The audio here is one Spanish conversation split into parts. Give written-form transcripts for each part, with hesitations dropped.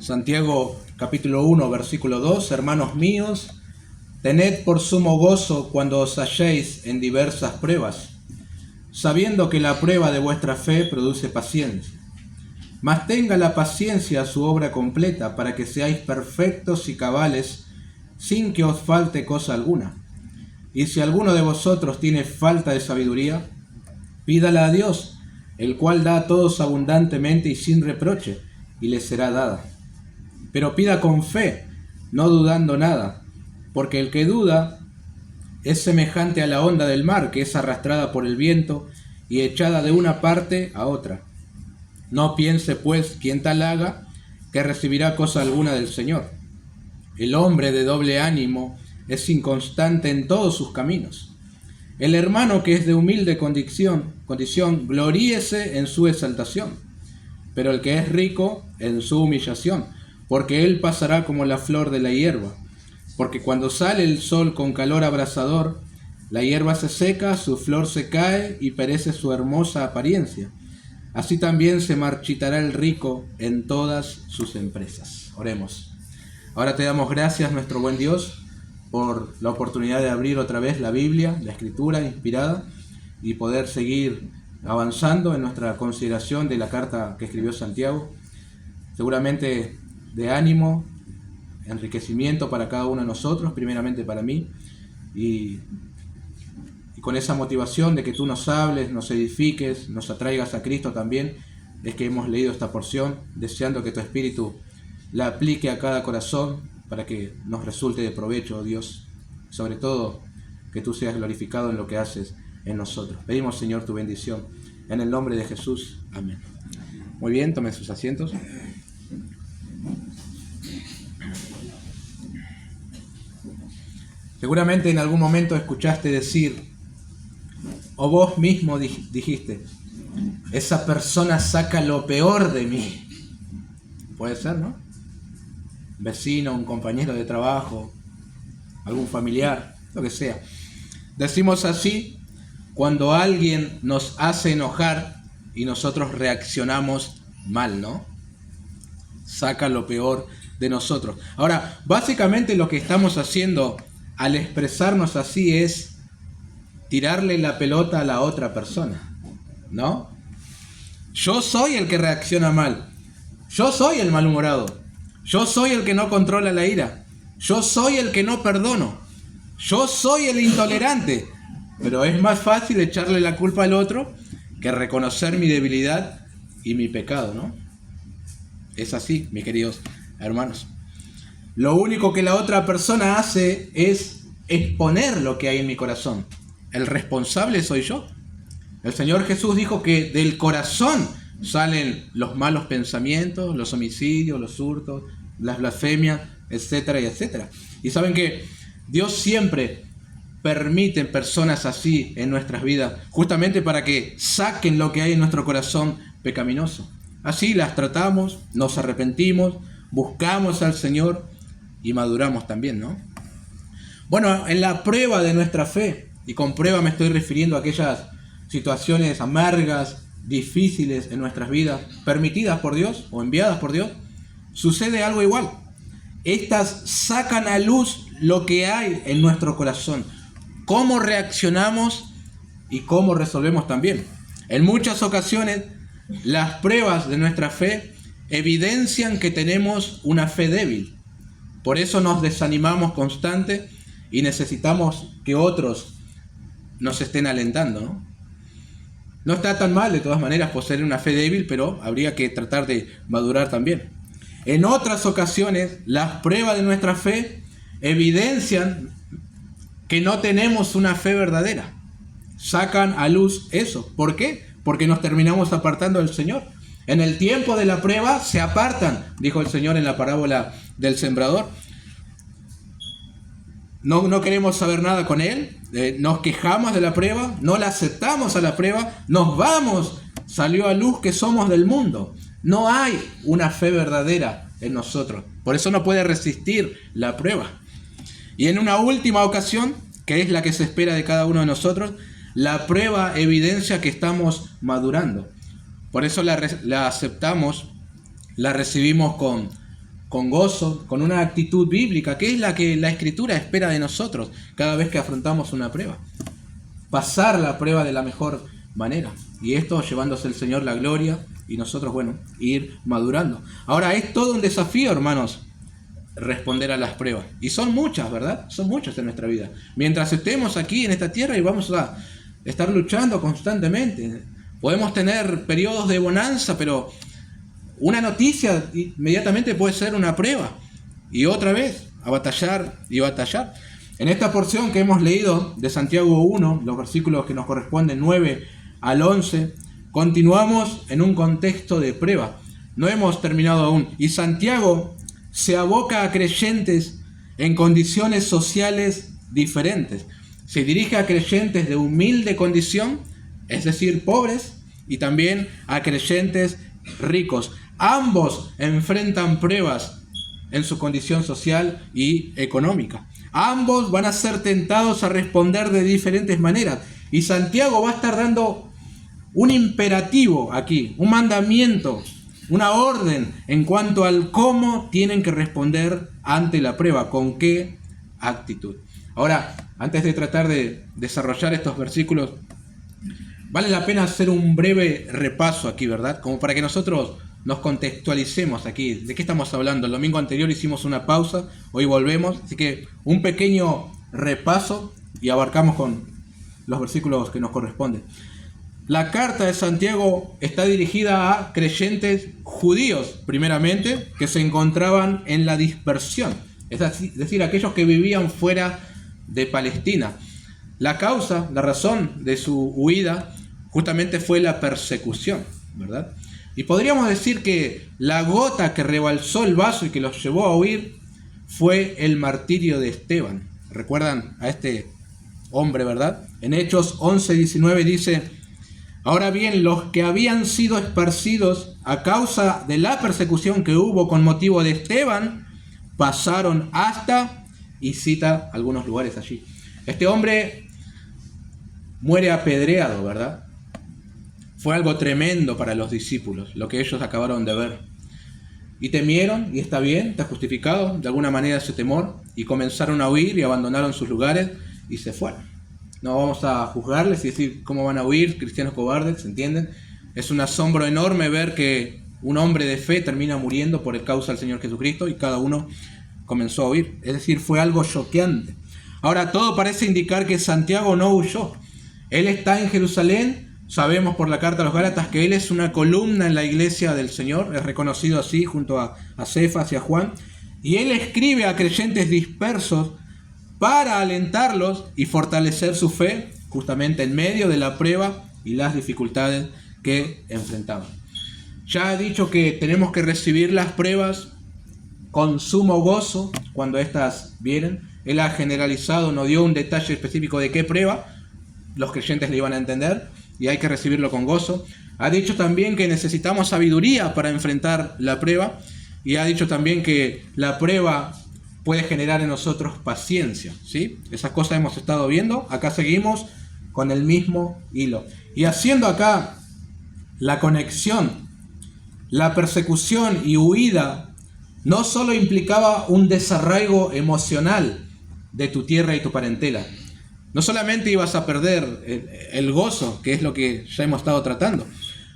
Santiago capítulo 1, versículo 2, hermanos míos, tened por sumo gozo cuando os halléis en diversas pruebas, sabiendo que la prueba de vuestra fe produce paciencia. Mas tenga la paciencia su obra completa, para que seáis perfectos y cabales, sin que os falte cosa alguna. Y si alguno de vosotros tiene falta de sabiduría, pídala a Dios, el cual da a todos abundantemente y sin reproche, y le será dada. Pero pida con fe, no dudando nada, porque el que duda es semejante a la onda del mar, que es arrastrada por el viento y echada de una parte a otra. No piense, pues, quien tal haga, que recibirá cosa alguna del Señor. El hombre de doble ánimo es inconstante en todos sus caminos. El hermano que es de humilde condición, gloríese en su exaltación, pero el que es rico en su humillación, porque él pasará como la flor de la hierba. Porque cuando sale el sol con calor abrasador, la hierba se seca, su flor se cae y perece su hermosa apariencia. Así también se marchitará el rico en todas sus empresas. Oremos. Ahora te damos gracias, nuestro buen Dios, por la oportunidad de abrir otra vez la Biblia, la Escritura inspirada, y poder seguir avanzando en nuestra consideración de la carta que escribió Santiago. Seguramente de ánimo, enriquecimiento para cada uno de nosotros, primeramente para mí, y con esa motivación de que tú nos hables, nos edifiques, nos atraigas a Cristo también, es que hemos leído esta porción, deseando que tu Espíritu la aplique a cada corazón para que nos resulte de provecho, oh Dios. Sobre todo, que tú seas glorificado en lo que haces en nosotros. Pedimos, Señor, tu bendición. En el nombre de Jesús. Amén. Muy bien, tomen sus asientos. Seguramente en algún momento escuchaste decir, o vos mismo dijiste, esa persona saca lo peor de mí. Puede ser, ¿no? Un vecino, un compañero de trabajo, algún familiar, lo que sea. Decimos así cuando alguien nos hace enojar y nosotros reaccionamos mal, ¿no? Saca lo peor de nosotros. Ahora, básicamente lo que estamos haciendo al expresarnos así es tirarle la pelota a la otra persona, ¿no? Yo soy el que reacciona mal. Yo soy el malhumorado. Yo soy el que no controla la ira. Yo soy el que no perdono. Yo soy el intolerante. Pero es más fácil echarle la culpa al otro que reconocer mi debilidad y mi pecado, ¿no? Es así, mis queridos hermanos. Lo único que la otra persona hace es exponer lo que hay en mi corazón. El responsable soy yo. El Señor Jesús dijo que del corazón salen los malos pensamientos, los homicidios, los hurtos, las blasfemias, etcétera y etcétera. Y saben que Dios siempre permite personas así en nuestras vidas, justamente para que saquen lo que hay en nuestro corazón pecaminoso. Así las tratamos, nos arrepentimos, buscamos al Señor y maduramos también, ¿no? Bueno, en la prueba de nuestra fe, y con prueba me estoy refiriendo a aquellas situaciones amargas, difíciles en nuestras vidas, permitidas por Dios o enviadas por Dios, sucede algo igual. Estas sacan a luz lo que hay en nuestro corazón, cómo reaccionamos y cómo resolvemos también. En muchas ocasiones, las pruebas de nuestra fe evidencian que tenemos una fe débil. Por eso nos desanimamos constante y necesitamos que otros nos estén alentando, ¿no? No está tan mal, de todas maneras, poseer una fe débil, pero habría que tratar de madurar también. En otras ocasiones, las pruebas de nuestra fe evidencian que no tenemos una fe verdadera. Sacan a luz eso. ¿Por qué? Porque nos terminamos apartando del Señor. En el tiempo de la prueba se apartan, dijo el Señor en la parábola del sembrador. No queremos saber nada con Él, nos quejamos de la prueba, no la aceptamos a la prueba, nos vamos, salió a luz que somos del mundo. No hay una fe verdadera en nosotros, por eso no puede resistir la prueba. Y en una última ocasión, que es la que se espera de cada uno de nosotros, la prueba evidencia que estamos madurando. Por eso la aceptamos, la recibimos con gozo, con una actitud bíblica, que es la que la Escritura espera de nosotros cada vez que afrontamos una prueba. Pasar la prueba de la mejor manera. Y esto llevándose el Señor la gloria y nosotros, bueno, ir madurando. Ahora, es todo un desafío, hermanos, responder a las pruebas. Y son muchas, ¿verdad? Son muchas en nuestra vida. Mientras estemos aquí en esta tierra y vamos a estar luchando constantemente. Podemos tener periodos de bonanza, pero una noticia inmediatamente puede ser una prueba. Y otra vez, a batallar y batallar. En esta porción que hemos leído de Santiago 1, los versículos que nos corresponden 9 al 11, continuamos en un contexto de prueba. No hemos terminado aún. Y Santiago se aboca a creyentes en condiciones sociales diferentes. Se dirige a creyentes de humilde condición, es decir, pobres, y también a creyentes ricos. Ambos enfrentan pruebas en su condición social y económica. Ambos van a ser tentados a responder de diferentes maneras. Y Santiago va a estar dando un imperativo aquí, un mandamiento, una orden en cuanto al cómo tienen que responder ante la prueba, con qué actitud. Ahora, antes de tratar de desarrollar estos versículos, vale la pena hacer un breve repaso aquí, ¿verdad? Como para que nosotros nos contextualicemos aquí. ¿De qué estamos hablando? El domingo anterior hicimos una pausa, hoy volvemos, así que un pequeño repaso y abarcamos con los versículos que nos corresponden. La carta de Santiago está dirigida a creyentes judíos, primeramente, que se encontraban en la dispersión, es decir, aquellos que vivían fuera de Palestina. La causa, la razón de su huida, justamente fue la persecución, ¿verdad? Y podríamos decir que la gota que rebalsó el vaso y que los llevó a huir fue el martirio de Esteban. ¿Recuerdan a este hombre, verdad? En Hechos 11:19 dice: ahora bien, los que habían sido esparcidos a causa de la persecución que hubo con motivo de Esteban, pasaron hasta, y cita algunos lugares allí. Este hombre muere apedreado, ¿verdad? Fue algo tremendo para los discípulos, lo que ellos acabaron de ver. Y temieron, y está bien, está justificado de alguna manera ese temor, y comenzaron a huir y abandonaron sus lugares y se fueron. No vamos a juzgarles y decir cómo van a huir, cristianos cobardes, ¿se entienden? Es un asombro enorme ver que un hombre de fe termina muriendo por el causa del Señor Jesucristo y cada uno comenzó a huir. Es decir, fue algo choqueante. Ahora, todo parece indicar que Santiago no huyó. Él está en Jerusalén. Sabemos por la carta a los Gálatas que él es una columna en la iglesia del Señor, es reconocido así junto a Cefas y a Juan, y él escribe a creyentes dispersos para alentarlos y fortalecer su fe justamente en medio de la prueba y las dificultades que enfrentaban. Ya he dicho que tenemos que recibir las pruebas con sumo gozo cuando éstas vienen. Él ha generalizado, no dio un detalle específico de qué prueba, los creyentes le iban a entender, y hay que recibirlo con gozo. Ha dicho también que necesitamos sabiduría para enfrentar la prueba, y ha dicho también que la prueba puede generar en nosotros paciencia, ¿sí? Esas cosas hemos estado viendo. Acá seguimos con el mismo hilo. Y haciendo acá la conexión, la persecución y huida no solo implicaba un desarraigo emocional de tu tierra y tu parentela. No solamente ibas a perder el gozo, que es lo que ya hemos estado tratando,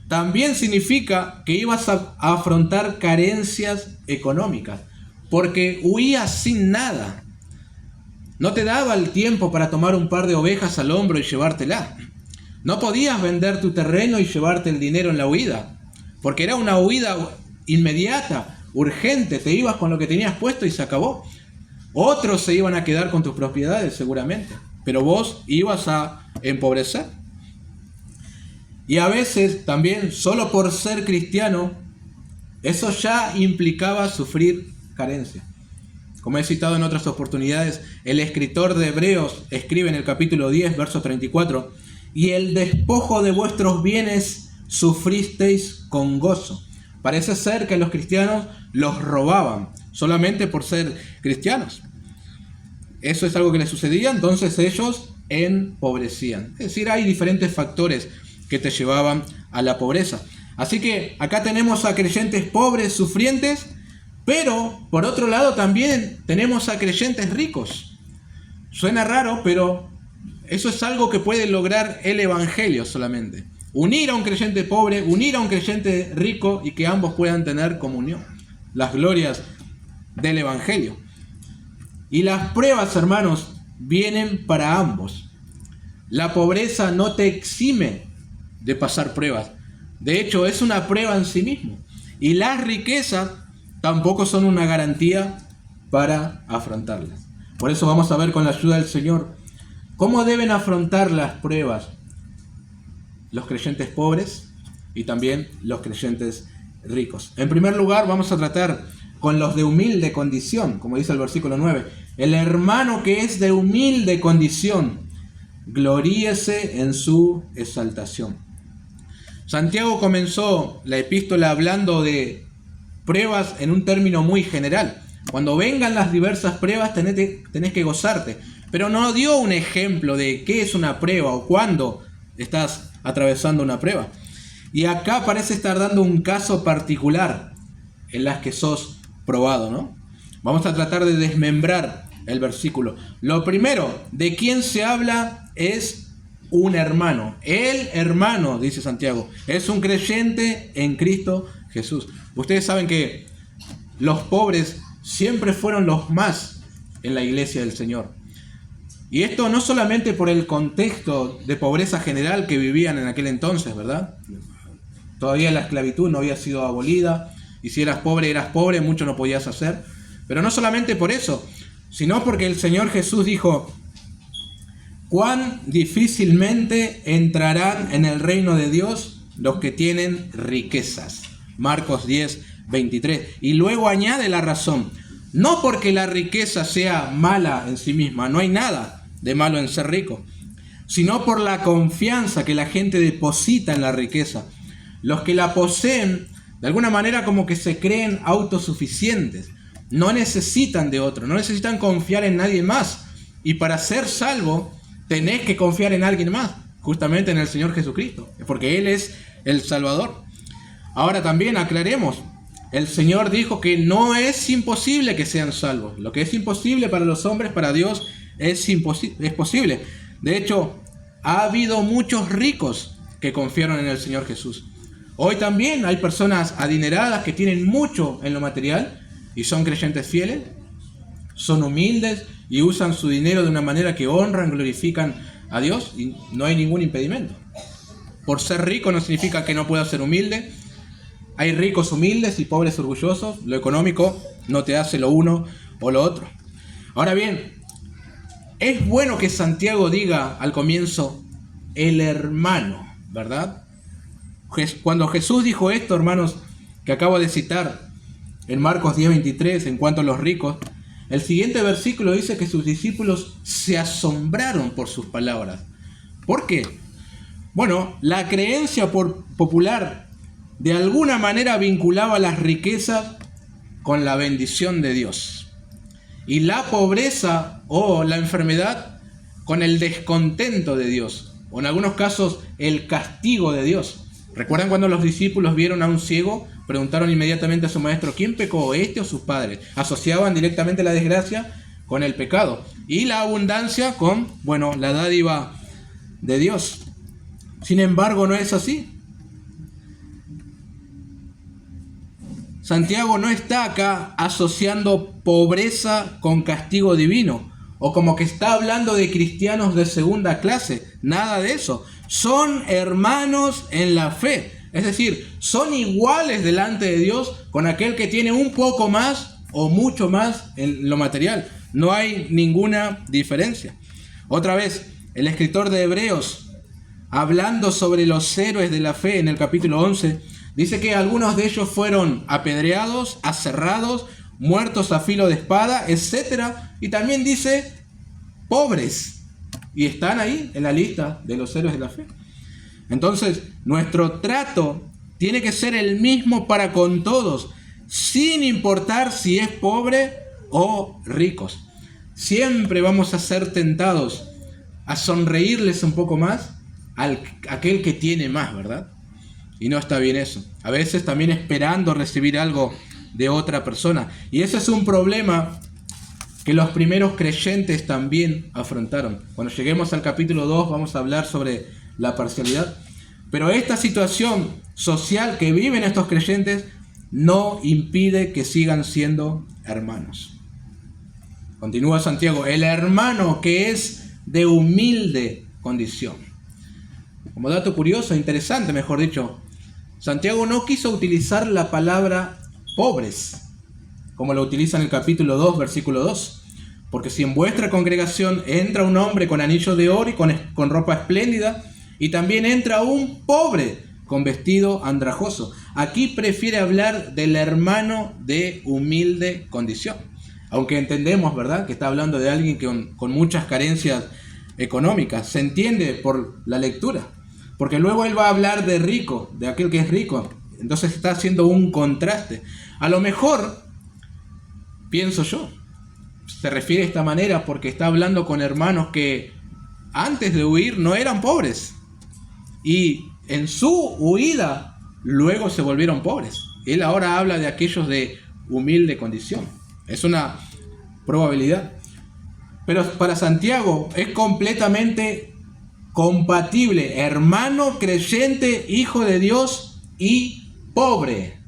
también significa que ibas a afrontar carencias económicas, porque huías sin nada. No te daba el tiempo para tomar un par de ovejas al hombro y llevártela. No podías vender tu terreno y llevarte el dinero en la huida, porque era una huida inmediata, urgente. Te ibas con lo que tenías puesto y se acabó. Otros se iban a quedar con tus propiedades seguramente, pero vos ibas a empobrecer. Y a veces también, solo por ser cristiano, eso ya implicaba sufrir carencia. Como he citado en otras oportunidades, el escritor de Hebreos escribe en el capítulo 10, verso 34, y el despojo de vuestros bienes sufristeis con gozo. Parece ser que los cristianos los robaban solamente por ser cristianos. Eso es algo que les sucedía, entonces ellos empobrecían. Es decir, hay diferentes factores que te llevaban a la pobreza. Así que acá tenemos a creyentes pobres, sufrientes, Pero, por otro lado, también tenemos a creyentes ricos. Suena raro, pero eso es algo que puede lograr el Evangelio solamente. Unir a un creyente pobre, unir a un creyente rico y que ambos puedan tener comunión. Las glorias del Evangelio. Y las pruebas, hermanos, vienen para ambos. La pobreza no te exime de pasar pruebas. De hecho, es una prueba en sí mismo. Y las riquezas tampoco son una garantía para afrontarlas. Por eso vamos a ver con la ayuda del Señor cómo deben afrontar las pruebas los creyentes pobres y también los creyentes ricos. En primer lugar, vamos a tratar con los de humilde condición, como dice el versículo 9. El hermano que es de humilde condición, gloríese en su exaltación. Santiago comenzó la epístola hablando de pruebas en un término muy general. Cuando vengan las diversas pruebas tenés que gozarte. Pero no dio un ejemplo de qué es una prueba o cuándo estás atravesando una prueba. Y acá parece estar dando un caso particular en las que sos probado, ¿no? Vamos a tratar de desmembrar el versículo. Lo primero, ¿de quién se habla? Es un hermano. El hermano, dice Santiago, es un creyente en Cristo Jesús. Ustedes saben que los pobres siempre fueron los más en la iglesia del Señor. Y esto no solamente por el contexto de pobreza general que vivían en aquel entonces, ¿verdad? Todavía la esclavitud no había sido abolida, y si eras pobre, mucho no podías hacer. Pero no solamente por eso, sino porque el Señor Jesús dijo: cuán difícilmente entrarán en el reino de Dios los que tienen riquezas. Marcos 10, 23. Y luego añade la razón: no porque la riqueza sea mala en sí misma, no hay nada de malo en ser rico, sino por la confianza que la gente deposita en la riqueza. Los que la poseen, de alguna manera, como que se creen autosuficientes, no necesitan de otro, no necesitan confiar en nadie más. Y para ser salvo, tenés que confiar en alguien más, justamente en el Señor Jesucristo, porque Él es el Salvador. Ahora también aclaremos, el Señor dijo que no es imposible que sean salvos. Lo que es imposible para los hombres, para Dios es posible. De hecho, ha habido muchos ricos que confiaron en el Señor Jesús. Hoy también hay personas adineradas que tienen mucho en lo material y son creyentes fieles, son humildes y usan su dinero de una manera que honran, glorifican a Dios, y no hay ningún impedimento. Por ser rico no significa que no pueda ser humilde. Hay ricos humildes y pobres orgullosos. Lo económico no te hace lo uno o lo otro. Ahora bien, es bueno que Santiago diga al comienzo el hermano, ¿verdad? Cuando Jesús dijo esto, hermanos, que acabo de citar en Marcos 10:23, en cuanto a los ricos, el siguiente versículo dice que sus discípulos se asombraron por sus palabras. ¿Por qué? Bueno, la creencia popular de alguna manera vinculaba las riquezas con la bendición de Dios y la pobreza o la enfermedad con el descontento de Dios, o en algunos casos el castigo de Dios. ¿Recuerdan cuando los discípulos vieron a un ciego? Preguntaron inmediatamente a su maestro: ¿quién pecó, este o sus padres? Asociaban directamente la desgracia con el pecado y la abundancia con, la dádiva de Dios. Sin embargo, no es así. Santiago no está acá asociando pobreza con castigo divino, o como que está hablando de cristianos de segunda clase. Nada de eso. Son hermanos en la fe. Es decir, son iguales delante de Dios con aquel que tiene un poco más o mucho más en lo material. No hay ninguna diferencia. Otra vez, el escritor de Hebreos, hablando sobre los héroes de la fe en el capítulo 11, dice que algunos de ellos fueron apedreados, aserrados, muertos a filo de espada, etc. Y también dice pobres. Y están ahí en la lista de los héroes de la fe. Entonces, nuestro trato tiene que ser el mismo para con todos, sin importar si es pobre o ricos. Siempre vamos a ser tentados a sonreírles un poco más a aquel que tiene más, ¿verdad? Y no está bien eso. A veces también esperando recibir algo de otra persona. Y ese es un problema que los primeros creyentes también afrontaron. Cuando lleguemos al capítulo 2 vamos a hablar sobre la parcialidad. Pero esta situación social que viven estos creyentes no impide que sigan siendo hermanos. Continúa Santiago, el hermano que es de humilde condición. Como dato curioso, interesante, mejor dicho, Santiago no quiso utilizar la palabra pobres, como lo utiliza en el capítulo 2, versículo 2. Porque si en vuestra congregación entra un hombre con anillo de oro y con ropa espléndida, y también entra un pobre con vestido andrajoso. Aquí prefiere hablar del hermano de humilde condición. Aunque entendemos, ¿verdad?, que está hablando de alguien con muchas carencias económicas. Se entiende por la lectura. Porque luego él va a hablar de rico, de aquel que es rico. Entonces está haciendo un contraste. A lo mejor, pienso yo, se refiere de esta manera porque está hablando con hermanos que antes de huir no eran pobres. Y en su huida luego se volvieron pobres. Él ahora habla de aquellos de humilde condición. Es una probabilidad. Pero para Santiago es completamente compatible. Hermano, creyente, hijo de Dios y pobre.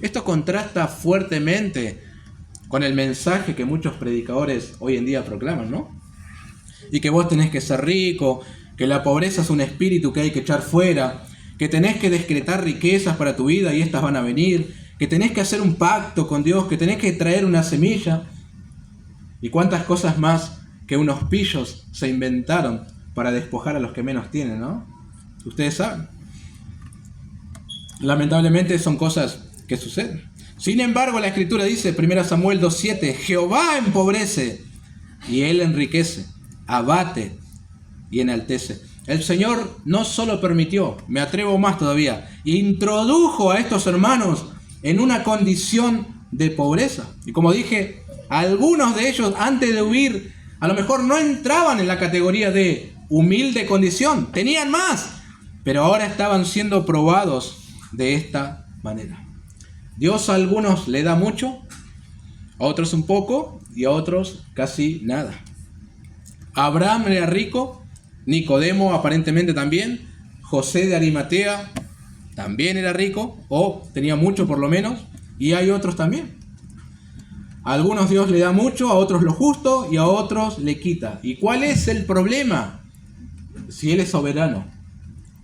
Esto contrasta fuertemente con el mensaje que muchos predicadores hoy en día proclaman, ¿no? Y que vos tenés que ser rico, que la pobreza es un espíritu que hay que echar fuera, que tenés que decretar riquezas para tu vida y estas van a venir, que tenés que hacer un pacto con Dios, que tenés que traer una semilla, y cuántas cosas más que unos pillos se inventaron para despojar a los que menos tienen, ¿no? Ustedes saben. Lamentablemente son cosas que suceden. Sin embargo, la Escritura dice, 1 Samuel 2:7, Jehová empobrece y Él enriquece, abate y enaltece. El Señor no solo permitió, me atrevo más todavía, introdujo a estos hermanos en una condición de pobreza. Y como dije, algunos de ellos antes de huir a lo mejor no entraban en la categoría de humilde condición, tenían más, pero ahora estaban siendo probados de esta manera. Dios a algunos le da mucho, a otros un poco y a otros casi nada. Abraham era rico, Nicodemo aparentemente también, José de Arimatea también era rico, o tenía mucho por lo menos, y hay otros también. A algunos Dios le da mucho, a otros lo justo y a otros le quita. ¿Y cuál es el problema? Si Él es soberano.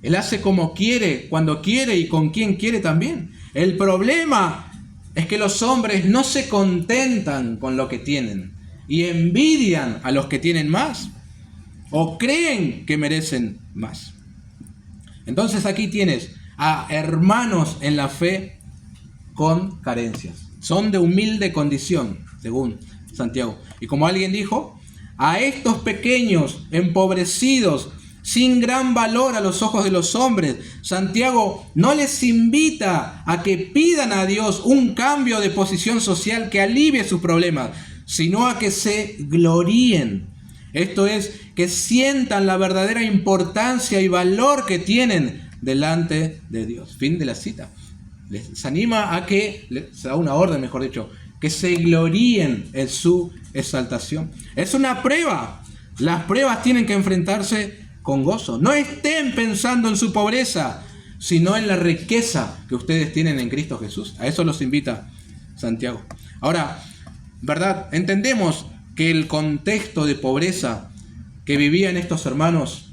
Él hace como quiere, cuando quiere y con quien quiere también. El problema es que los hombres no se contentan con lo que tienen y envidian a los que tienen más o creen que merecen más. Entonces aquí tienes a hermanos en la fe con carencias. Son de humilde condición, según Santiago. Y como alguien dijo, a estos pequeños, empobrecidos, sin gran valor a los ojos de los hombres, Santiago no les invita a que pidan a Dios un cambio de posición social que alivie sus problemas, sino a que se gloríen. Esto es, que sientan la verdadera importancia y valor que tienen delante de Dios. Fin de la cita. Les anima a que, se da una orden mejor dicho, que se gloríen en su exaltación. Es una prueba. Las pruebas tienen que enfrentarse con gozo. No estén pensando en su pobreza, sino en la riqueza que ustedes tienen en Cristo Jesús. A eso los invita Santiago. Ahora, ¿verdad? Entendemos que el contexto de pobreza que vivían estos hermanos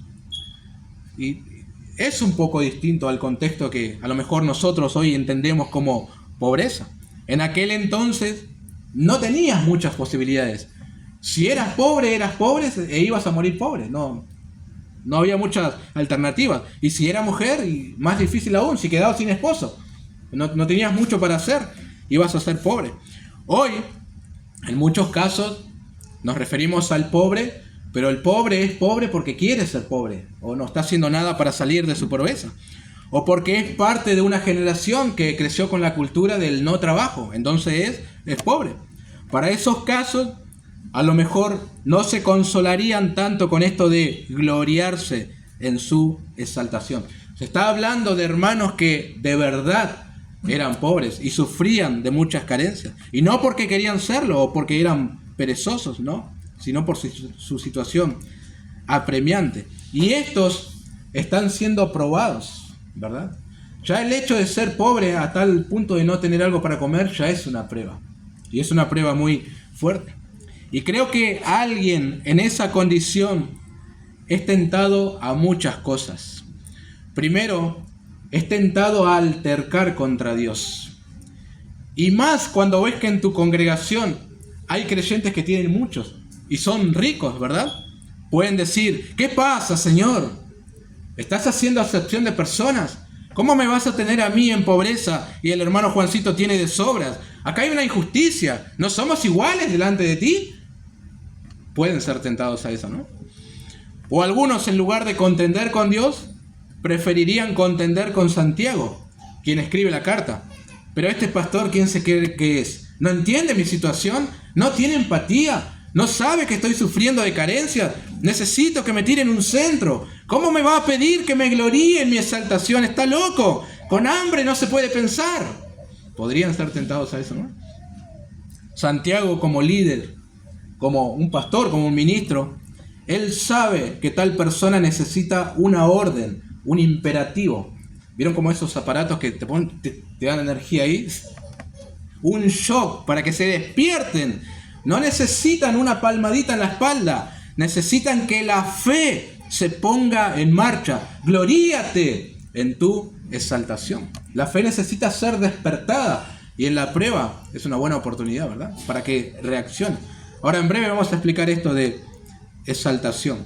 es un poco distinto al contexto que a lo mejor nosotros hoy entendemos como pobreza. En aquel entonces no tenías muchas posibilidades. Si eras pobre e ibas a morir pobre. No había muchas alternativas. Y si era mujer, y más difícil aún, si quedabas sin esposo. No tenías mucho para hacer, ibas a ser pobre. Hoy, en muchos casos, nos referimos al pobre, pero el pobre es pobre porque quiere ser pobre, o no está haciendo nada para salir de su pobreza, o porque es parte de una generación que creció con la cultura del no trabajo, entonces es pobre. Para esos casos, a lo mejor no se consolarían tanto con esto de gloriarse en su exaltación. Se está hablando de hermanos que de verdad eran pobres y sufrían de muchas carencias. Y no porque querían serlo o porque eran perezosos, ¿no? Sino por su situación apremiante. Y estos están siendo probados, ¿verdad? Ya el hecho de ser pobre a tal punto de no tener algo para comer ya es una prueba. Y es una prueba muy fuerte. Y creo que alguien en esa condición es tentado a muchas cosas. Primero, es tentado a altercar contra Dios. Y más cuando ves que en tu congregación hay creyentes que tienen muchos y son ricos, ¿verdad? Pueden decir, ¿qué pasa, Señor? ¿Estás haciendo acepción de personas? ¿Cómo me vas a tener a mí en pobreza y el hermano Juancito tiene de sobras? Acá hay una injusticia. ¿No somos iguales delante de ti? Pueden ser tentados a eso, ¿no? O algunos, en lugar de contender con Dios, preferirían contender con Santiago, quien escribe la carta. Pero este pastor, ¿quién se cree que es? ¿No entiende mi situación? ¿No tiene empatía? ¿No sabe que estoy sufriendo de carencias? Necesito que me tiren un centro. ¿Cómo me va a pedir que me gloríe en mi exaltación? ¡Está loco! Con hambre no se puede pensar. Podrían ser tentados a eso, ¿no? Santiago, como líder, como un pastor, como un ministro, él sabe que tal persona necesita una orden, un imperativo. ¿Vieron como esos aparatos que te dan energía ahí? Un shock para que se despierten. No necesitan una palmadita en la espalda. Necesitan que la fe se ponga en marcha. Gloríate en tu exaltación. La fe necesita ser despertada. Y en la prueba es una buena oportunidad, ¿verdad? Para que reaccione. Ahora en breve vamos a explicar esto de exaltación.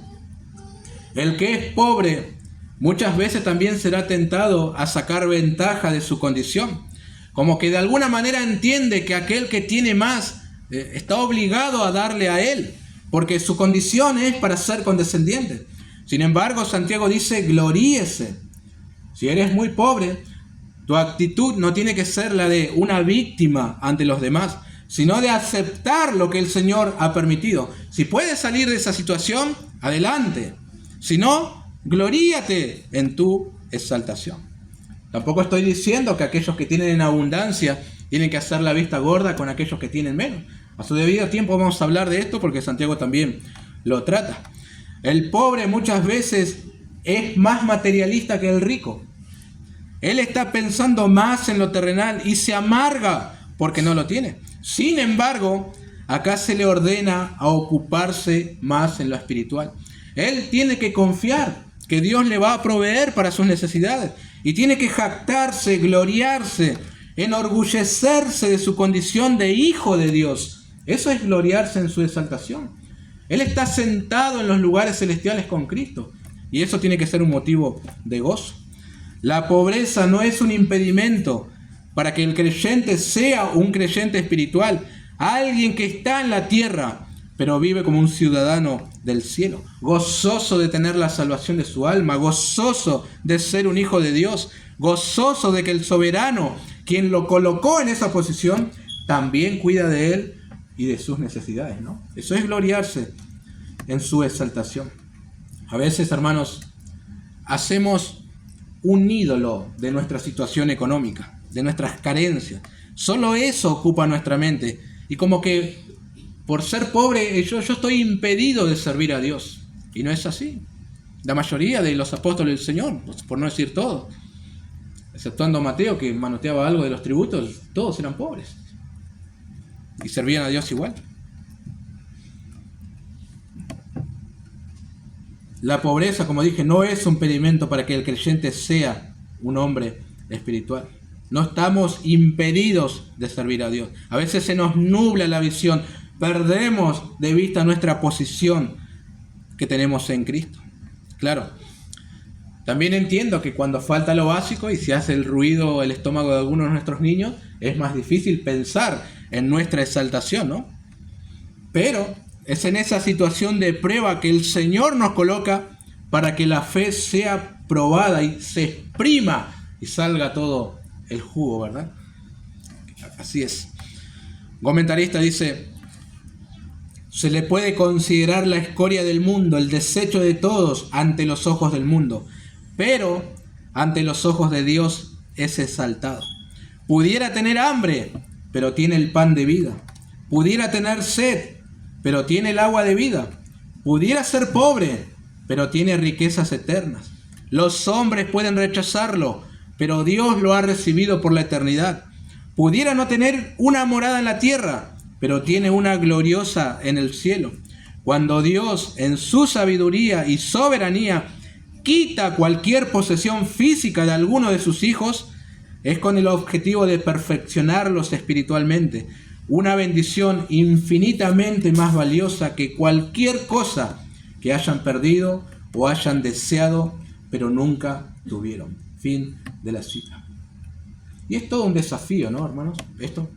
El que es pobre muchas veces también será tentado a sacar ventaja de su condición. Como que de alguna manera entiende que aquel que tiene más está obligado a darle a él, porque su condición es para ser condescendiente. Sin embargo, Santiago dice, gloríese. Si eres muy pobre, tu actitud no tiene que ser la de una víctima ante los demás, sino de aceptar lo que el Señor ha permitido. Si puedes salir de esa situación, adelante. Si no, gloríate en tu exaltación. Tampoco estoy diciendo que aquellos que tienen en abundancia tienen que hacer la vista gorda con aquellos que tienen menos. A su debido tiempo vamos a hablar de esto porque Santiago también lo trata. El pobre muchas veces es más materialista que el rico. Él está pensando más en lo terrenal y se amarga porque no lo tiene. Sin embargo, acá se le ordena a ocuparse más en lo espiritual. Él tiene que confiar que Dios le va a proveer para sus necesidades y tiene que jactarse, gloriarse, enorgullecerse de su condición de hijo de Dios. Eso es gloriarse en su exaltación. Él está sentado en los lugares celestiales con Cristo y eso tiene que ser un motivo de gozo. La pobreza no es un impedimento para que el creyente sea un creyente espiritual, alguien que está en la tierra, pero vive como un ciudadano del cielo, gozoso de tener la salvación de su alma, gozoso de ser un hijo de Dios, gozoso de que el soberano, quien lo colocó en esa posición, también cuida de él y de sus necesidades, ¿no? Eso es gloriarse en su exaltación. A veces, hermanos, hacemos un ídolo de nuestra situación económica, de nuestras carencias. Solo eso ocupa nuestra mente. Y como que por ser pobre yo estoy impedido de servir a Dios. Y no es así. La mayoría de los apóstoles del Señor, por no decir todos, exceptuando Mateo, que manoteaba algo de los tributos, todos eran pobres. Y servían a Dios igual. La pobreza, como dije, no es un impedimento para que el creyente sea un hombre espiritual. No estamos impedidos de servir a Dios. A veces se nos nubla la visión. Perdemos de vista nuestra posición que tenemos en Cristo. Claro, también entiendo que cuando falta lo básico y se hace el ruido el estómago de algunos de nuestros niños, es más difícil pensar en nuestra exaltación, ¿no? Pero es en esa situación de prueba que el Señor nos coloca para que la fe sea probada y se exprima y salga todo el jugo, ¿verdad? Así es. Un comentarista dice: se le puede considerar la escoria del mundo, el desecho de todos ante los ojos del mundo, pero ante los ojos de Dios es exaltado. Pudiera tener hambre, pero tiene el pan de vida. Pudiera tener sed, pero tiene el agua de vida. Pudiera ser pobre, pero tiene riquezas eternas. Los hombres pueden rechazarlo, pero Dios lo ha recibido por la eternidad. Pudiera no tener una morada en la tierra, pero tiene una gloriosa en el cielo. Cuando Dios, en su sabiduría y soberanía, quita cualquier posesión física de alguno de sus hijos, es con el objetivo de perfeccionarlos espiritualmente. Una bendición infinitamente más valiosa que cualquier cosa que hayan perdido o hayan deseado, pero nunca tuvieron. Fin de la cita. Y es todo un desafío, ¿no, hermanos? Esto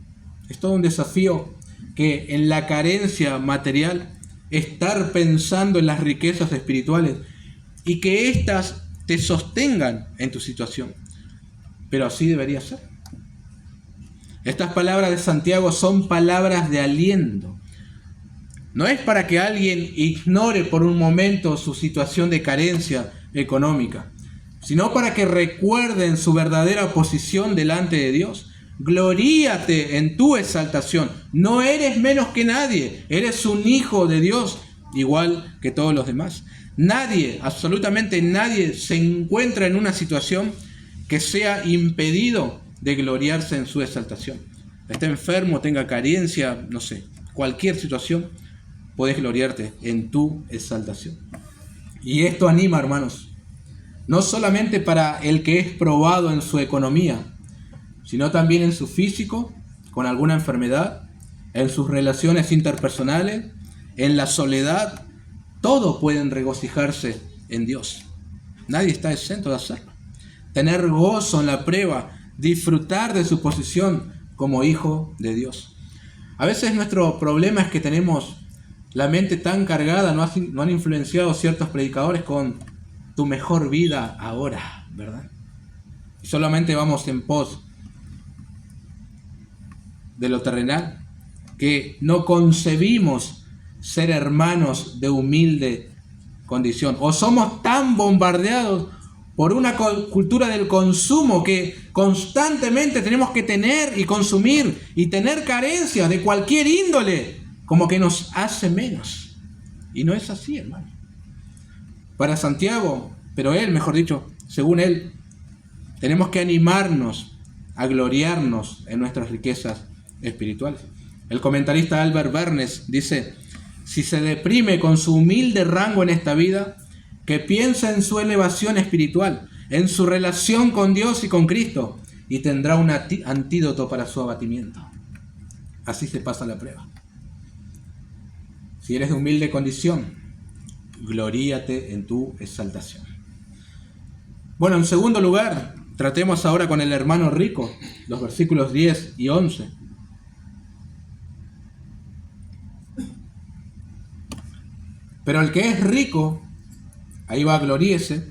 es todo un desafío, que en la carencia material, estar pensando en las riquezas espirituales y que éstas te sostengan en tu situación. Pero así debería ser. Estas palabras de Santiago son palabras de aliento. No es para que alguien ignore por un momento su situación de carencia económica, sino para que recuerden su verdadera posición delante de Dios. Gloríate en tu exaltación. No eres menos que nadie. Eres un hijo de Dios, igual que todos los demás. Nadie, absolutamente nadie, se encuentra en una situación que sea impedido de gloriarse en su exaltación. Esté enfermo, tenga carencia, no sé, cualquier situación, puedes gloriarte en tu exaltación. Y esto anima, hermanos, no solamente para el que es probado en su economía, sino también en su físico, con alguna enfermedad, en sus relaciones interpersonales, en la soledad. Todos pueden regocijarse en Dios. Nadie está exento de hacerlo. Tener gozo en la prueba, disfrutar de su posición como hijo de Dios. A veces nuestro problema es que tenemos la mente tan cargada, no han influenciado ciertos predicadores con tu mejor vida ahora, ¿verdad? Y solamente vamos en pos de lo terrenal, que no concebimos ser hermanos de humilde condición, o somos tan bombardeados por una cultura del consumo que constantemente tenemos que tener y consumir y tener carencias de cualquier índole, como que nos hace menos. Y no es así, hermano. Para Santiago, pero él, mejor dicho, según él, tenemos que animarnos a gloriarnos en nuestras riquezas espirituales. El comentarista Albert Bernes dice: si se deprime con su humilde rango en esta vida, que piensa en su elevación espiritual, en su relación con Dios y con Cristo, y tendrá un antídoto para su abatimiento. Así se pasa la prueba. Si eres de humilde condición, gloríate en tu exaltación. Bueno, en segundo lugar, tratemos ahora con el hermano rico, los versículos 10 y 11. Pero el que es rico, ahí va, gloríese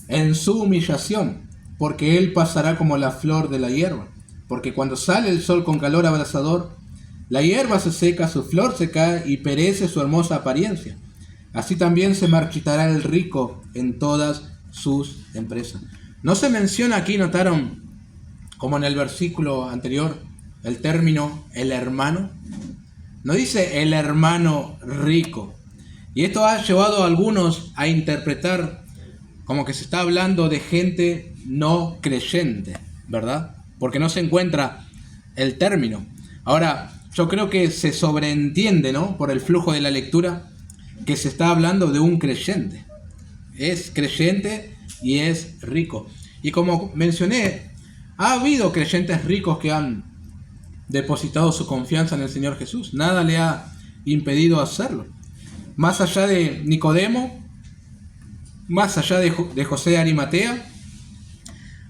en su humillación, porque él pasará como la flor de la hierba. Porque cuando sale el sol con calor abrasador, la hierba se seca, su flor se cae y perece su hermosa apariencia. Así también se marchitará el rico en todas sus empresas. No se menciona aquí, notaron, como en el versículo anterior, el término el hermano. No dice el hermano rico. Y esto ha llevado a algunos a interpretar como que se está hablando de gente no creyente, ¿verdad? Porque no se encuentra el término. Ahora, yo creo que se sobreentiende, ¿no?, por el flujo de la lectura, que se está hablando de un creyente. Es creyente y es rico. Y como mencioné, ha habido creyentes ricos que han depositado su confianza en el Señor Jesús. Nada le ha impedido hacerlo. Más allá de Nicodemo, más allá de José de Arimatea,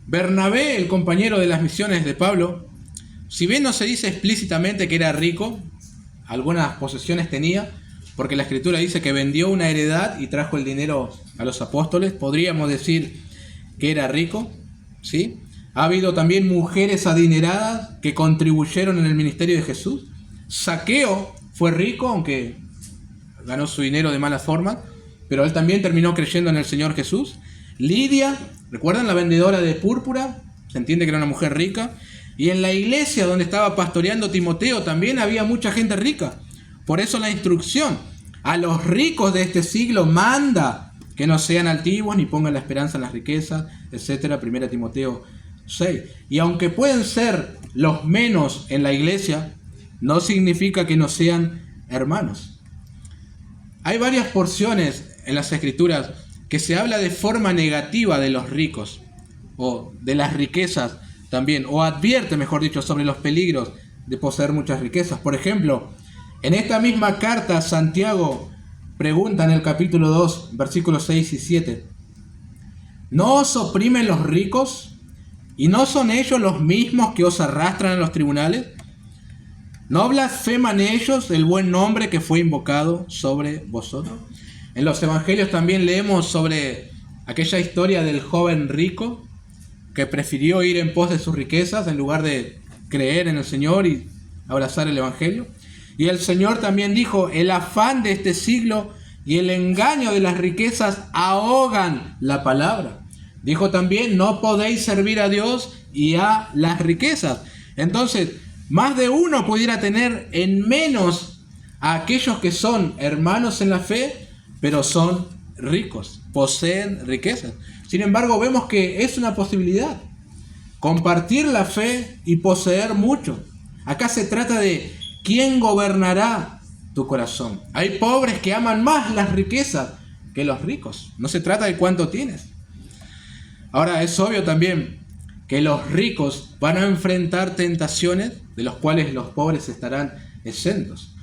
Bernabé, el compañero de las misiones de Pablo, si bien no se dice explícitamente que era rico, algunas posesiones tenía, porque la Escritura dice que vendió una heredad y trajo el dinero a los apóstoles, podríamos decir que era rico, ¿sí? Ha habido también mujeres adineradas que contribuyeron en el ministerio de Jesús. Zaqueo fue rico, aunque ganó su dinero de mala forma, pero él también terminó creyendo en el Señor Jesús. Lidia, ¿recuerdan la vendedora de púrpura? Se entiende que era una mujer rica. Y en la iglesia donde estaba pastoreando Timoteo también había mucha gente rica. Por eso la instrucción a los ricos de este siglo manda que no sean altivos ni pongan la esperanza en las riquezas, etc. 1 Timoteo 6. Y aunque pueden ser los menos en la iglesia, no significa que no sean hermanos. Hay varias porciones en las Escrituras que se habla de forma negativa de los ricos o de las riquezas también, o advierte, mejor dicho, sobre los peligros de poseer muchas riquezas. Por ejemplo, en esta misma carta, Santiago pregunta en el capítulo 2, versículos 6 y 7, ¿no os oprimen los ricos? ¿Y no son ellos los mismos que os arrastran a los tribunales? ¿No blasfeman ellos el buen nombre que fue invocado sobre vosotros? En los evangelios también leemos sobre aquella historia del joven rico que prefirió ir en pos de sus riquezas en lugar de creer en el Señor y abrazar el evangelio. Y el Señor también dijo, el afán de este siglo y el engaño de las riquezas ahogan la palabra. Dijo también, no podéis servir a Dios y a las riquezas. Entonces, más de uno pudiera tener en menos a aquellos que son hermanos en la fe, pero son ricos, poseen riquezas. Sin embargo, vemos que es una posibilidad compartir la fe y poseer mucho. Acá se trata de quién gobernará tu corazón. Hay pobres que aman más las riquezas que los ricos. No se trata de cuánto tienes. Ahora, es obvio también que los ricos van a enfrentar tentaciones de las cuales los pobres estarán exentos.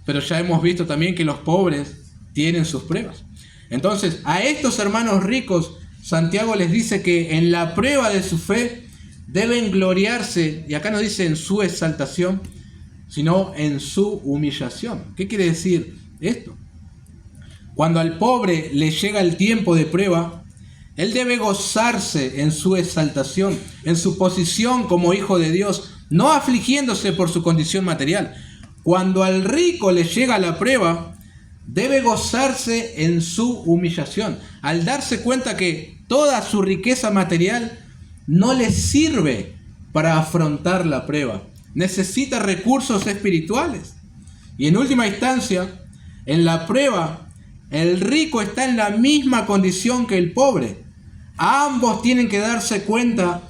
Pero ya hemos visto también que los pobres tienen sus pruebas. Entonces, a estos hermanos ricos, Santiago les dice que en la prueba de su fe deben gloriarse, y acá no dice en su exaltación, sino en su humillación. ¿Qué quiere decir esto? Cuando al pobre le llega el tiempo de prueba, él debe gozarse en su exaltación, en su posición como hijo de Dios, no afligiéndose por su condición material. Cuando al rico le llega la prueba, debe gozarse en su humillación, al darse cuenta que toda su riqueza material no le sirve para afrontar la prueba. Necesita recursos espirituales. Y en última instancia, en la prueba, el rico está en la misma condición que el pobre. Ambos tienen que darse cuenta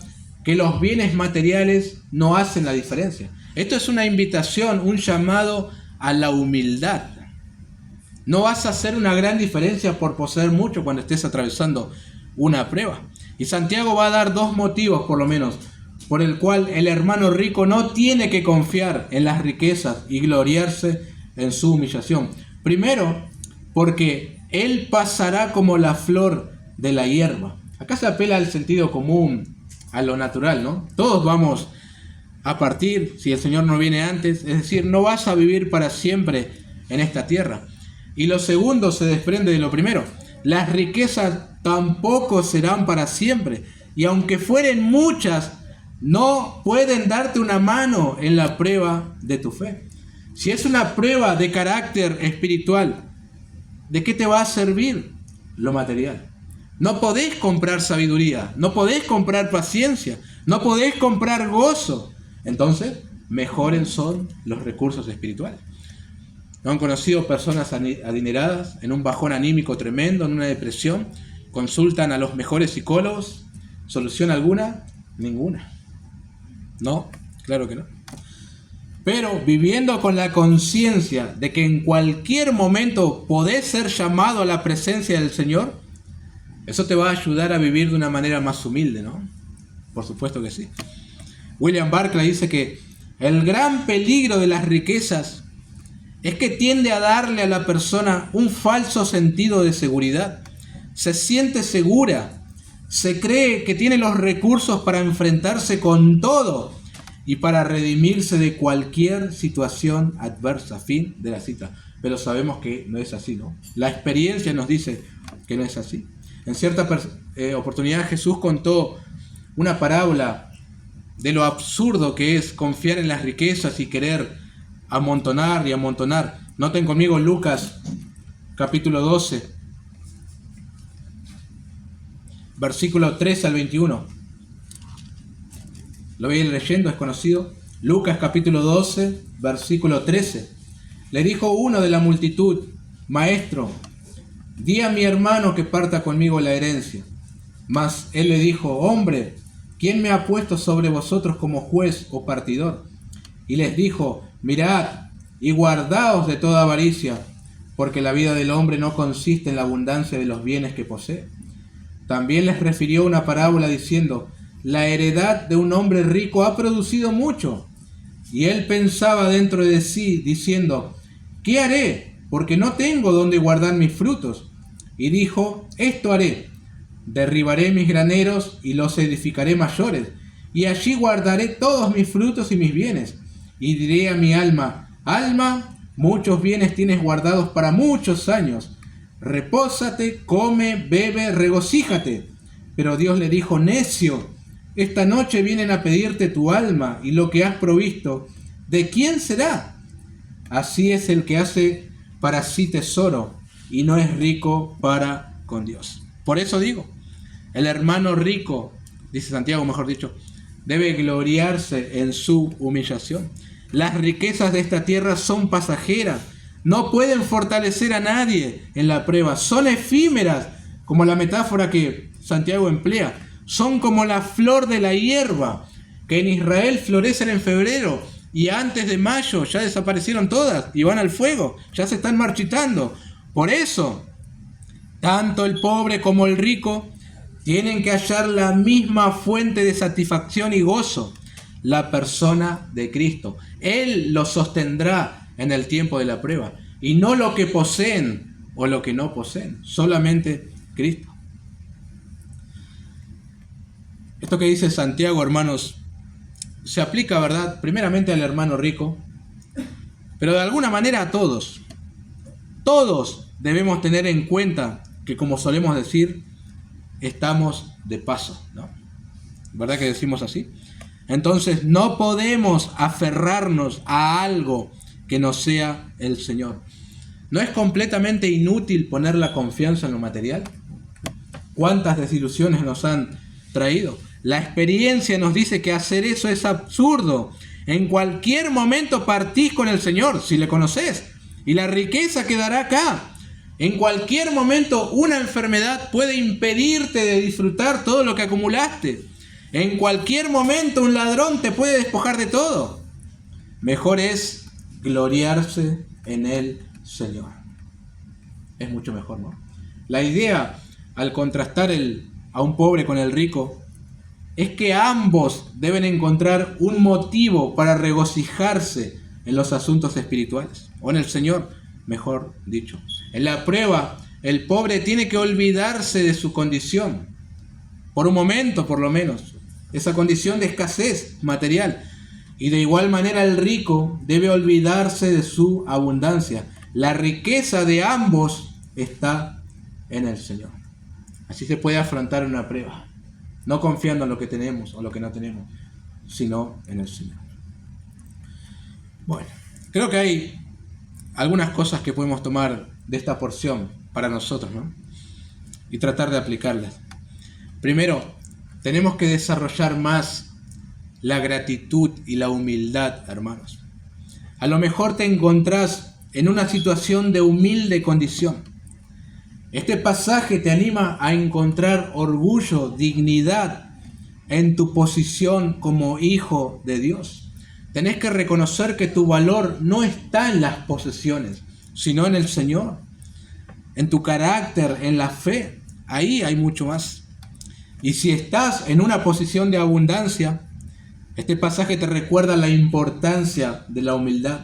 que los bienes materiales no hacen la diferencia. Esto es una invitación, un llamado a la humildad. No vas a hacer una gran diferencia por poseer mucho cuando estés atravesando una prueba. Y Santiago va a dar dos motivos, por lo menos, por el cual el hermano rico no tiene que confiar en las riquezas y gloriarse en su humillación. Primero, porque él pasará como la flor de la hierba. Acá se apela al sentido común, a lo natural, ¿no? Todos vamos a partir, si el Señor no viene antes, es decir, no vas a vivir para siempre en esta tierra. Y lo segundo se desprende de lo primero. Las riquezas tampoco serán para siempre. Y aunque fueren muchas, no pueden darte una mano en la prueba de tu fe. Si es una prueba de carácter espiritual, ¿de qué te va a servir lo material? No podés comprar sabiduría, no podés comprar paciencia, no podés comprar gozo. Entonces, mejores son los recursos espirituales. ¿No han conocido personas adineradas en un bajón anímico tremendo, en una depresión? Consultan a los mejores psicólogos. ¿Solución alguna? Ninguna. No, claro que no. Pero viviendo con la conciencia de que en cualquier momento podés ser llamado a la presencia del Señor, eso te va a ayudar a vivir de una manera más humilde, ¿no? Por supuesto que sí. William Barclay dice que el gran peligro de las riquezas es que tiende a darle a la persona un falso sentido de seguridad. Se siente segura, se cree que tiene los recursos para enfrentarse con todo y para redimirse de cualquier situación adversa. Fin de la cita. Pero sabemos que no es así, ¿no? La experiencia nos dice que no es así. En cierta oportunidad Jesús contó una parábola de lo absurdo que es confiar en las riquezas y querer amontonar y amontonar. Noten conmigo Lucas capítulo 12, versículo 3 al 21. Lo voy a ir leyendo, es conocido. Lucas capítulo 12, versículo 13. Le dijo uno de la multitud: Maestro, di a mi hermano que parta conmigo la herencia. Mas él le dijo: Hombre, ¿quién me ha puesto sobre vosotros como juez o partidor? Y les dijo: Mirad y guardaos de toda avaricia, porque la vida del hombre no consiste en la abundancia de los bienes que posee. También les refirió una parábola diciendo: La heredad de un hombre rico ha producido mucho. Y él pensaba dentro de sí, diciendo: ¿Qué haré? Porque no tengo donde guardar mis frutos. Y dijo: Esto haré: derribaré mis graneros y los edificaré mayores, y allí guardaré todos mis frutos y mis bienes. Y diré a mi alma: Alma, muchos bienes tienes guardados para muchos años. Repósate, come, bebe, regocíjate. Pero Dios le dijo: Necio, esta noche vienen a pedirte tu alma, y lo que has provisto, ¿de quién será? Así es el que hace para sí tesoro y no es rico para con Dios. Por eso digo, el hermano rico, dice Santiago, mejor dicho, debe gloriarse en su humillación. Las riquezas de esta tierra son pasajeras, no pueden fortalecer a nadie en la prueba, son efímeras, como la metáfora que Santiago emplea, son como la flor de la hierba, que en Israel florecen en febrero y antes de mayo ya desaparecieron todas y van al fuego, ya se están marchitando. Por eso, tanto el pobre como el rico tienen que hallar la misma fuente de satisfacción y gozo, la persona de Cristo. Él los sostendrá en el tiempo de la prueba, y no lo que poseen o lo que no poseen, solamente Cristo. Esto que dice Santiago, hermanos, se aplica, ¿verdad?, primeramente al hermano rico, pero de alguna manera a todos. Todos debemos tener en cuenta que, como solemos decir, estamos de paso, ¿no? ¿Verdad que decimos así? Entonces no podemos aferrarnos a algo que no sea el Señor. ¿No es completamente inútil poner la confianza en lo material? ¿Cuántas desilusiones nos han traído? La experiencia nos dice que hacer eso es absurdo. En cualquier momento partís con el Señor, si le conocés, y la riqueza quedará acá. En cualquier momento una enfermedad puede impedirte de disfrutar todo lo que acumulaste. En cualquier momento un ladrón te puede despojar de todo. Mejor es gloriarse en el Señor. Es mucho mejor, ¿no? La idea, al contrastar a un pobre con el rico, es que ambos deben encontrar un motivo para regocijarse en los asuntos espirituales, o en el Señor, mejor dicho. En la prueba, el pobre tiene que olvidarse de su condición, por un momento por lo menos, esa condición de escasez material. Y de igual manera el rico debe olvidarse de su abundancia. La riqueza de ambos está en el Señor. Así se puede afrontar una prueba, no confiando en lo que tenemos o lo que no tenemos, sino en el Señor. Bueno, creo que hay algunas cosas que podemos tomar de esta porción para nosotros, ¿no? Y tratar de aplicarlas. Primero, tenemos que desarrollar más la gratitud y la humildad, hermanos. A lo mejor te encontrás en una situación de humilde condición. Este pasaje te anima a encontrar orgullo, dignidad en tu posición como hijo de Dios. Tenés que reconocer que tu valor no está en las posesiones, sino en el Señor, en tu carácter, en la fe. Ahí hay mucho más. Y si estás en una posición de abundancia, este pasaje te recuerda la importancia de la humildad.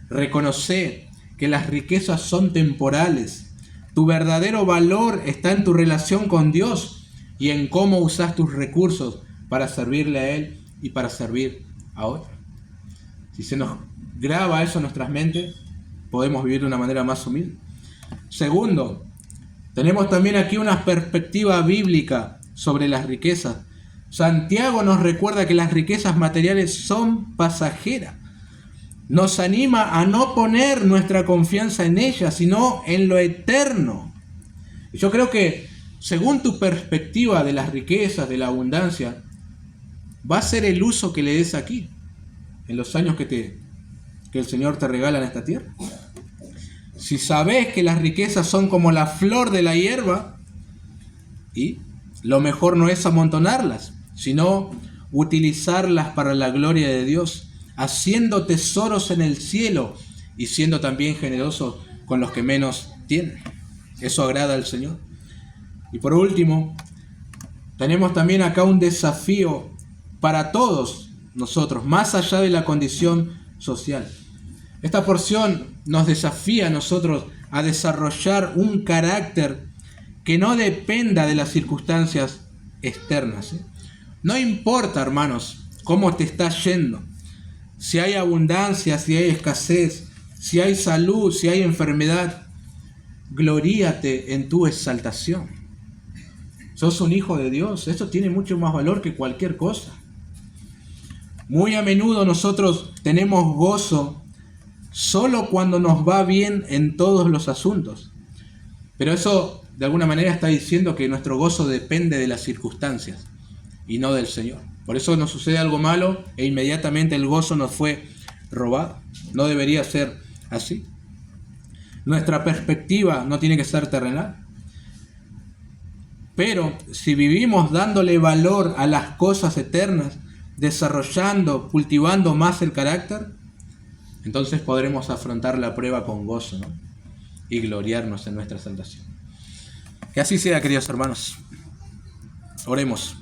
Reconoce que las riquezas son temporales. Tu verdadero valor está en tu relación con Dios y en cómo usas tus recursos para servirle a Él y para servir a otros. Si se nos graba eso en nuestras mentes, podemos vivir de una manera más humilde. Segundo, tenemos también aquí una perspectiva bíblica sobre las riquezas. Santiago nos recuerda que las riquezas materiales son pasajeras. Nos anima a no poner nuestra confianza en ellas, sino en lo eterno. Y yo creo que, según tu perspectiva de las riquezas, de la abundancia, va a ser el uso que le des aquí, en los años que el Señor te regala en esta tierra. Si sabes que las riquezas son como la flor de la hierba, y lo mejor no es amontonarlas, sino utilizarlas para la gloria de Dios, haciendo tesoros en el cielo y siendo también generosos con los que menos tienen. Eso agrada al Señor. Y por último, tenemos también acá un desafío para todos nosotros, más allá de la condición social. Esta porción nos desafía a nosotros a desarrollar un carácter que no dependa de las circunstancias externas. No importa, hermanos, cómo te está yendo, si hay abundancia, si hay escasez, si hay salud, si hay enfermedad, gloríate en tu exaltación. Sos un hijo de Dios, eso tiene mucho más valor que cualquier cosa. Muy a menudo nosotros tenemos gozo solo cuando nos va bien en todos los asuntos. Pero eso de alguna manera está diciendo que nuestro gozo depende de las circunstancias y no del Señor. Por eso nos sucede algo malo e inmediatamente el gozo nos fue robado. No debería ser así. Nuestra perspectiva no tiene que ser terrenal. Pero si vivimos dándole valor a las cosas eternas, desarrollando, cultivando más el carácter, entonces podremos afrontar la prueba con gozo, ¿no? Y gloriarnos en nuestra salvación. Que así sea, queridos hermanos. Oremos.